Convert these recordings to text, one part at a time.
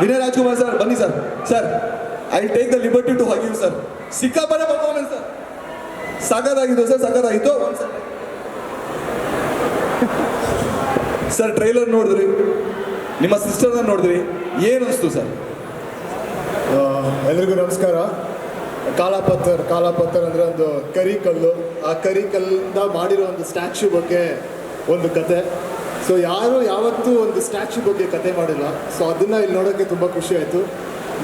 Vinay Rajkumar sir ಬನ್ನಿ sir. Sir I take the liberty to hug you sir. ಸಿಕ್ಕಾಪಟ್ಟೆ performance sir, ಸಖತ್ತಾಗಿತ್ತು sir, ಸಖತ್ತಾಗಿತ್ತು. Sir trailer ನೋಡಿದ್ರಿ, ನಿಮ್ಮ ಸಿಸ್ಟರ್ನ ನೋಡಿದ್ರಿ, ಏನು ಅನಿಸ್ತು ಸರ್? ಎಲ್ರಿಗೂ ನಮಸ್ಕಾರ. ಕಾಲಾಪತ್ತರ್ ಅಂದರೆ ಒಂದು ಕರಿಕಲ್ಲು. ಆ ಕರಿಕಲ್ಲಿಂದ ಮಾಡಿರೋ ಒಂದು ಸ್ಟ್ಯಾಚ್ಯೂ ಬಗ್ಗೆ ಒಂದು ಕತೆ. ಸೊ ಯಾರು ಯಾವತ್ತೂ ಒಂದು ಸ್ಟ್ಯಾಚ್ಯೂ ಬಗ್ಗೆ ಕತೆ ಮಾಡಿಲ್ಲ. ಸೊ ಅದನ್ನು ಇಲ್ಲಿ ನೋಡೋಕ್ಕೆ ತುಂಬ ಖುಷಿ ಆಯಿತು.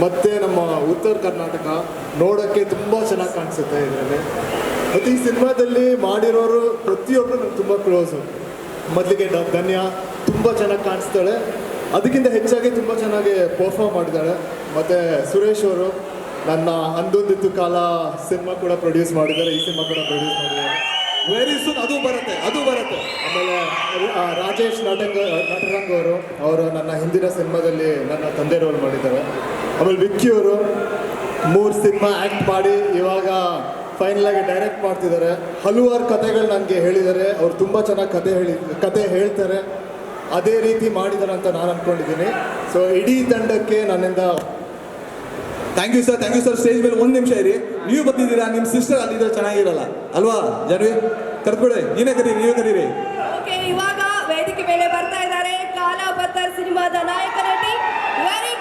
ಮತ್ತು ನಮ್ಮ ಉತ್ತರ ಕರ್ನಾಟಕ ನೋಡೋಕ್ಕೆ ತುಂಬ ಚೆನ್ನಾಗಿ ಕಾಣಿಸುತ್ತೆ ಇದರಲ್ಲಿ. ಮತ್ತು ಈ ಸಿನಿಮಾದಲ್ಲಿ ಮಾಡಿರೋರು ಪ್ರತಿಯೊಬ್ಬರು ನಂಗೆ ತುಂಬ ಕ್ಲೋಸು. ಮೊದಲಿಗೆ ಧನ್ಯ ತುಂಬ ಚೆನ್ನಾಗಿ ಕಾಣಿಸ್ತಾಳೆ, ಅದಕ್ಕಿಂತ ಹೆಚ್ಚಾಗಿ ತುಂಬ ಚೆನ್ನಾಗಿ ಪರ್ಫಾರ್ಮ್ ಮಾಡಿದ್ದಾಳೆ. ಮತ್ತು ಸುರೇಶ್ ಅವರು ನನ್ನ ಅಂದೊಂದಿತ್ತು ಕಾಲ ಸಿನಿಮಾ ಕೂಡ ಪ್ರೊಡ್ಯೂಸ್ ಮಾಡಿದ್ದಾರೆ, ಈ ಸಿನಿಮಾ ಕೂಡ ಪ್ರೊಡ್ಯೂಸ್ ಮಾಡಿದ್ದಾರೆ. ವೆರಿ ಸೂನ್ ಅದು ಬರುತ್ತೆ. ಆಮೇಲೆ ರಾಜೇಶ್ ನಟರಂಗ್ ಅವರು ನನ್ನ ಹಿಂದಿನ ಸಿನಿಮಾದಲ್ಲಿ ನನ್ನ ತಂದೆ ರೋಲ್ ಮಾಡಿದ್ದಾರೆ. ಆಮೇಲೆ ವಿಕ್ಕಿ ಅವರು 3 ಸಿನಿಮಾ ಆ್ಯಕ್ಟ್ ಮಾಡಿ ಇವಾಗ ಫೈನಲಾಗಿ ಡೈರೆಕ್ಟ್ ಮಾಡ್ತಿದ್ದಾರೆ. ಹಲವಾರು ಕಥೆಗಳು ನನಗೆ ಹೇಳಿದ್ದಾರೆ. ಅವ್ರು ತುಂಬ ಚೆನ್ನಾಗಿ ಕತೆ ಹೇಳ್ತಾರೆ, ಅದೇ ರೀತಿ ಮಾಡಿದ್ದಾರೆ ಅಂತ ನಾನು ಅಂದ್ಕೊಂಡಿದ್ದೀನಿ. ಸೊ ಇಡೀ ತಂಡಕ್ಕೆ ನನ್ನಿಂದ ಥ್ಯಾಂಕ್ ಯು ಸರ್. ಸ್ಟೇಜ್ ಮೇಲೆ 1 ನಿಮಿಷ ಇರಿ. ನೀವು ಬಂದಿದ್ದೀರಾ, ನಿಮ್ಮ ಸಿಸ್ಟರ್ ಅಲ್ಲಿದ್ರೆ ಚೆನ್ನಾಗಿರಲ್ಲ ಅಲ್ವಾ? ಜಾನ್ವಿ ಕರ್ಕೊಡಿ, ನೀವೇ ಕರೀರಿ. ಓಕೆ, ಇವಾಗ ವೇದಿಕೆ ಮೇಲೆ ಬರ್ತಾ ಇದ್ದಾರೆ ಕಾಲಾಪತ್ತರ್ ಸಿನಿಮಾದ ನಾಯಕ ನಟಿ ವೆರಿ